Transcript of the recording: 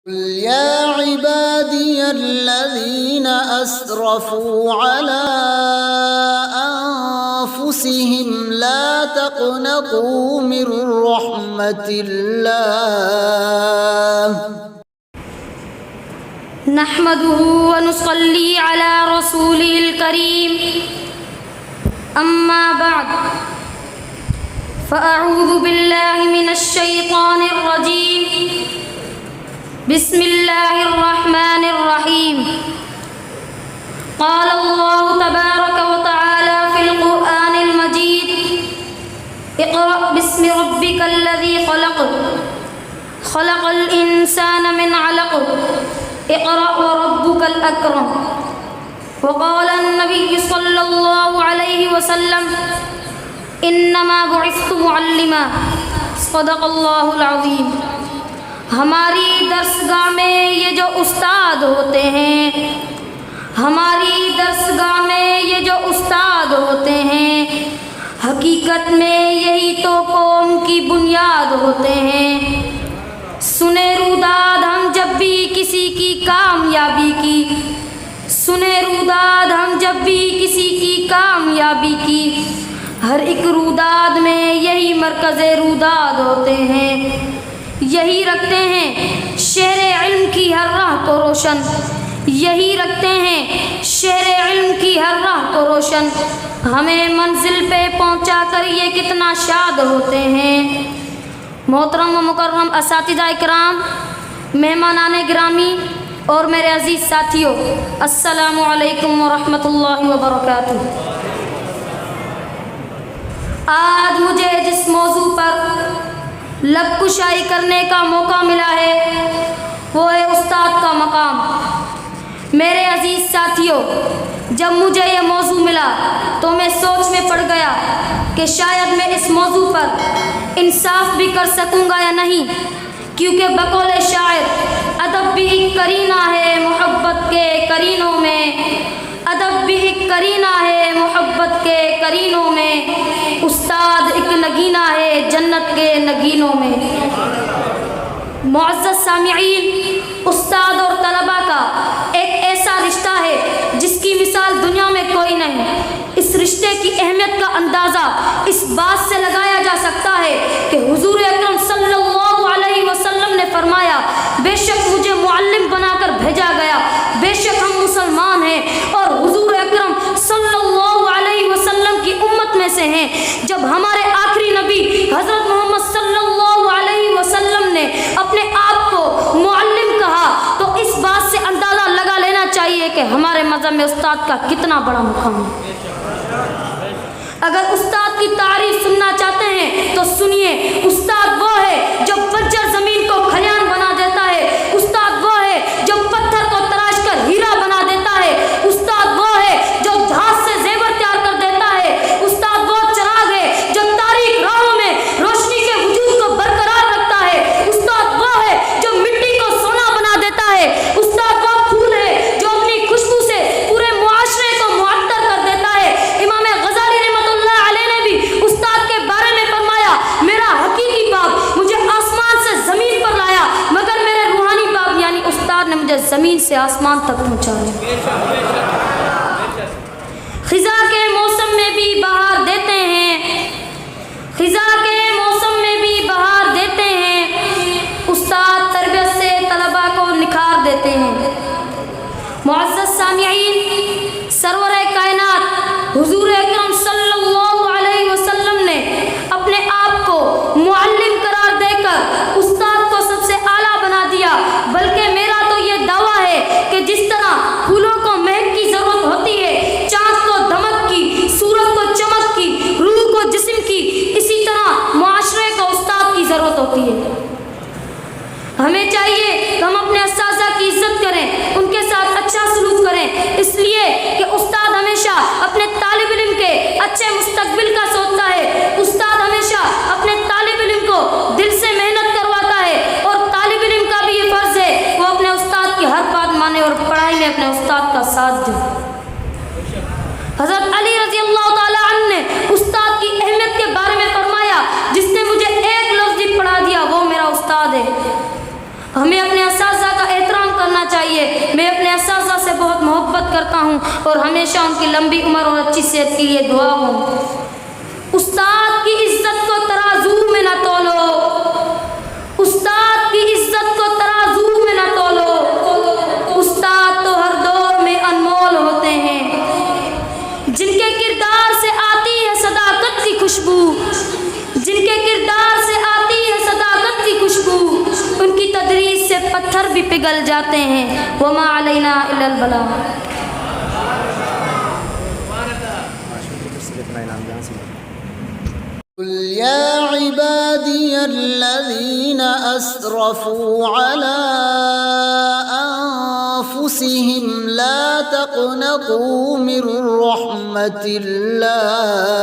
يا عبادي الذين أسرفوا على أنفسهم لا تقنطوا من رحمة الله نحمده ونصلي على رسوله الكريم أما بعد فأعوذ بالله من الشيطان الرجيم بسم الله الرحمن الرحيم قال الله تبارك وتعالى في القرآن المجيد اقرأ باسم ربك الذي خلق الإنسان من علق اقرأ وربك الأكرم وقال النبي صلى الله عليه وسلم انما بعثت معلما صدق اللہ العظیم. ہماری درسگاہ میں یہ جو استاد ہوتے ہیں حقیقت میں یہی تو قوم کی بنیاد ہوتے ہیں. سنے روداد ہم جب بھی کسی کی کامیابی کی ہر ایک روداد میں یہی مرکز روداد ہوتے ہیں. یہی رکھتے ہیں شہر علم کی ہر راہ کو روشن ہمیں منزل پہ پہنچا کر یہ کتنا شاد ہوتے ہیں. محترم و مکرم اساتذہ اکرام، مہمانان گرامی اور میرے عزیز ساتھیوں، السلام علیکم ورحمۃ اللہ وبرکاتہ. آج مجھے جس موضوع پر لب کشائی کرنے کا موقع ملا ہے وہ ہے استاد کا مقام. میرے عزیز ساتھیوں، جب مجھے یہ موضوع ملا تو میں سوچ میں پڑ گیا کہ شاید میں اس موضوع پر انصاف بھی کر سکوں گا یا نہیں، کیونکہ بقول شاعر ادب بھی ایک کرینہ ہے محبت کے کرینوں میں، استاد ایک نگینہ ہے جنت کے نگینوں میں. معزز سامعین، استاد اور طلباء کا ایک ایسا رشتہ ہے جس کی مثال دنیا میں کوئی نہیں. اس رشتے کی اہمیت کا اندازہ اس بات سے لگایا جا سکتا ہے کہ حضور اکرم صلی اللہ علیہ وسلم نے فرمایا، بے شک مجھے معلم بنا کر بھیجا گیا، بے شک ہم مسلمان ہیں اور حضور اکرم صلی اللہ علیہ وسلم کی امت میں سے ہیں. جب ہمارے آخری نبی حضرت محمد صلی اللہ علیہ وسلم نے اپنے آپ کو معلم کہا تو اس بات سے اندازہ لگا لینا چاہیے کہ ہمارے مذہب میں استاد کا کتنا بڑا مقام ہے. اگر استاد کی تعریف سننا چاہتے ہیں تو سنیے. استاد وہ ہے جو بنجر زمین کو کھلیان بنا دیتا ہے. استاد وہ ہے جو پتھر کو تراش کر ہیرا بنا دیتا ہے. استاد وہ ہے جو دھات سے زیور تیار کر دیتا ہے. استاد وہ چراغ ہے جو تاریک راہوں میں روشنی کے وجود کو برقرار رکھتا ہے. استاد وہ ہے جو مٹی کو سونا بنا دیتا ہے. استاد وہ پھول ہے جو اپنی خوشبو سے پورے معاشرے کو معطر کر دیتا ہے. امام غزالی رحمۃ اللہ علیہ نے بھی استاد کے بارے میں فرمایا، میرا حقیقی باپ مجھے آسمان سے زمین پر لایا مگر میرے روحانی باپ یعنی استاد نے مجھے زمین سے آسمان تک پہنچایا. خزاں کے موسم میں بھی بہار دیتے ہیں، استاد تربیت سے طلباء کو نکھار دیتے ہیں. معزز سامعین، سرور کائنات حضور اکرم صلی اللہ علیہ وسلم نے اپنے آپ کو معلم قرار دے کر استاد کو سب سے اعلیٰ بنا دیا. بلکہ میرا تو یہ دعویٰ ہے کہ جس طرح پھولوں کو مہک کی ضرورت ہوتی ہے، چاند کو دمک کی، سورج کو چمک کی، روح کو جسم کی، اسی طرح معاشرے کو استاد کی ضرورت ہوتی ہے. ہمیں چاہیے کہ ہم اپنے اساتذہ کی عزت کریں، ان کے ساتھ اچھا سلوک کریں، اس لیے کہ استاد ہمیشہ اپنے طالب علم کے اچھے مستقبل کا سوچتا ہے. استاد ہمیشہ اپنے طالب علم کو دل سے محنت کرواتا ہے اور طالب علم کا بھی یہ فرض ہے وہ اپنے استاد کی ہر بات مانے اور پڑھائی میں اپنے استاد کا ساتھ دے. حضرت علی رضی اللہ تعالیٰ عنہ نے استاد کی اہمیت کے بارے میں فرمایا، جس نے مجھے ایک لفظ بھی پڑھا دیا وہ میرا استاد ہے. ہمیں اپنے اساتذہ کا لیے میں اپنے اساتذہ سے بہت محبت کرتا ہوں اور ہمیشہ ان کی لمبی عمر اور اچھی صحت کے لیے دعا ہوں۔ استاد کی عزت کو ترازو میں نہ تولو، استاد کی عزت کو ترازو میں نہ تولو، استاد تو ہر دور میں انمول ہوتے ہیں، جن کے کردار سے آتی ہے صداقت کی خوشبو، جن کے کردار سے آتی ہے صداقت کی خوشبو، ان کی تدریس سے پتھر بھی پگھل جاتے ہیں۔ وما علینا الا البلاغ۔ قل يا عبادي الذين أسرفوا على أنفسهم لا تقنطوا من رحمة الله